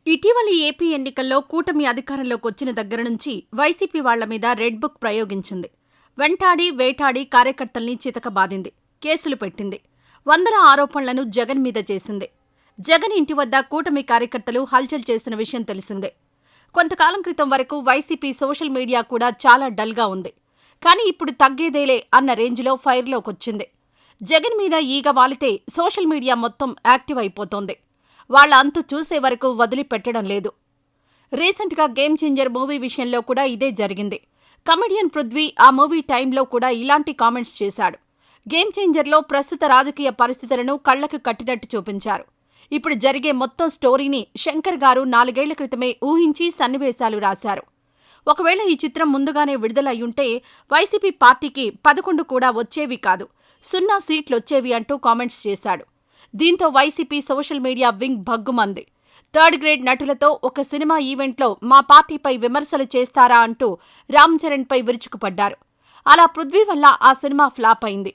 ఇటీవలి ఏపీ ఎన్నికల్లో కూటమి అధికారంలోకి వచ్చిన దగ్గర నుంచి వైసీపీ వాళ్ల మీద రెడ్ బుక్ ప్రయోగించింది. వెంటాడి, వేటాడి కార్యకర్తల్ని చితకబాదింది. కేసులు పెట్టింది. వందల ఆరోపణలను జగన్ మీద చేసింది. జగన్ ఇంటి వద్ద కూటమి కార్యకర్తలు హల్చల్ చేసిన విషయం తెలిసిందే. కొంతకాలం క్రితం వరకు వైసీపీ సోషల్ మీడియా కూడా చాలా డల్గా ఉంది. కానీ ఇప్పుడు తగ్గేదేలే అన్న రేంజ్లో ఫైర్లోకొచ్చింది. జగన్ మీద ఈగ వాలితే సోషల్ మీడియా మొత్తం యాక్టివ్ అయిపోతోంది. వాళ్ల అంతు చూసే వరకు వదిలిపెట్టడం లేదు. రీసెంట్గా గేమ్ చేంజర్ మూవీ విషయంలో కూడా ఇదే జరిగింది. కమెడియన్ పృథ్వీ ఆ మూవీ టైంలో కూడా ఇలాంటి కామెంట్స్ చేశాడు. గేమ్ చేంజర్లో ప్రస్తుత రాజకీయ పరిస్థితులను కళ్లకు కట్టినట్టు చూపించారు. ఇప్పుడు జరిగే మొత్తం స్టోరీని శంకర్ గారు 4 ఏళ్ల క్రితమే ఊహించి సన్నివేశాలు రాశారు. ఒకవేళ ఈ చిత్రం ముందుగానే విడుదలయ్యుంటే వైసీపీ పార్టీకి 11 కూడా వచ్చేవి కాదు, 0 సీట్లొచ్చేవి అంటూ కామెంట్స్ చేశాడు. దీంతో వైసీపీ సోషల్ మీడియా వింగ్ భగ్గుమంది. 3rd గ్రేడ్ నటులతో ఒక సినిమా ఈవెంట్లో మా పార్టీపై విమర్శలు చేస్తారా అంటూ రామ్ చరణ్పై విరుచుకుపడ్డారు. అలా పృథ్వీ వల్ల ఆ సినిమా ఫ్లాప్ అయింది.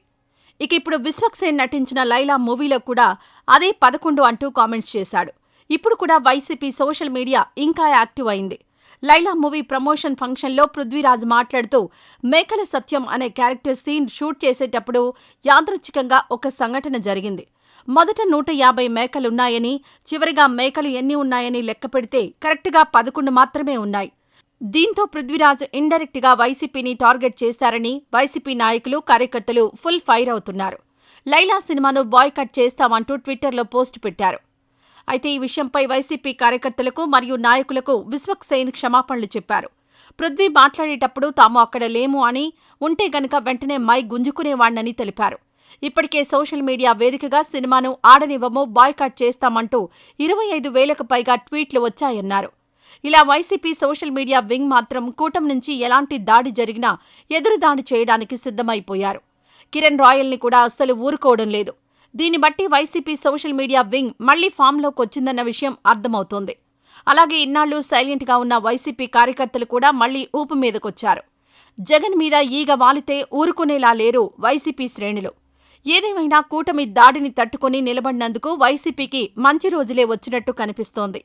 ఇక ఇప్పుడు విశ్వక్సేన్ నటించిన లైలా మూవీలో కూడా అదే 11 అంటూ కామెంట్స్ చేశాడు. ఇప్పుడు కూడా వైసీపీ సోషల్ మీడియా ఇంకా యాక్టివ్ అయింది. లైలా మూవీ ప్రమోషన్ ఫంక్షన్లో పృథ్వీరాజ్ మాట్లాడుతూ మేకల సత్యం అనే క్యారెక్టర్ సీన్ షూట్ చేసేటప్పుడు యాదృచ్ఛికంగా ఒక సంఘటన జరిగింది. మొదట 150 మేకలున్నాయని, చివరిగా మేకలు ఎన్ని ఉన్నాయని లెక్కపెడితే కరెక్టుగా 11 మాత్రమే ఉన్నాయి. దీంతో పృథ్వీరాజ్ ఇండైరెక్ట్గా వైసీపీని టార్గెట్ చేశారని వైసీపీ నాయకులు, కార్యకర్తలు ఫుల్ ఫైర్ అవుతున్నారు. లైలా సినిమాను బాయ్కట్ చేస్తామంటూ ట్విట్టర్లో పోస్టు పెట్టారు. అయితే ఈ విషయంపై వైసీపీ కార్యకర్తలకు మరియు నాయకులకు విశ్వక్సేన్ క్షమాపణలు చెప్పారు. పృథ్వీ మాట్లాడేటప్పుడు తాము అక్కడ లేము అని, ఉంటే గనక వెంటనే మైక్ గుంజుకునేవాణ్ణని తెలిపారు. ఇప్పటికే సోషల్ మీడియా వేదికగా సినిమాను ఆడనివ్వము, బాయ్కాట్ చేస్తామంటూ 25,000కు పైగా ట్వీట్లు వచ్చాయన్నారు. ఇలా వైసీపీ సోషల్ మీడియా వింగ్ మాత్రం కూటమి నుంచి ఎలాంటి దాడి జరిగినా ఎదురుదాడి చేయడానికి సిద్ధమైపోయారు. కిరణ్ రాయల్ని కూడా అస్సలు ఊరుకోవడం లేదు. దీన్ని బట్టి వైసీపీ సోషల్ మీడియా వింగ్ మళ్లీ ఫామ్లోకి వచ్చిందన్న విషయం అర్థమవుతోంది. అలాగే ఇన్నాళ్లు సైలెంట్గా ఉన్న వైసీపీ కార్యకర్తలు కూడా మళ్లీ ఊపు మీదకొచ్చారు. జగన్ మీద ఈగ వాలితే ఊరుకునేలా లేరు వైసీపీ శ్రేణులు. ఏదేమైనా కూటమి దాడిని తట్టుకుని నిలబడినందుకు వైసీపీకి మంచి రోజులే వచ్చినట్టు కనిపిస్తోంది.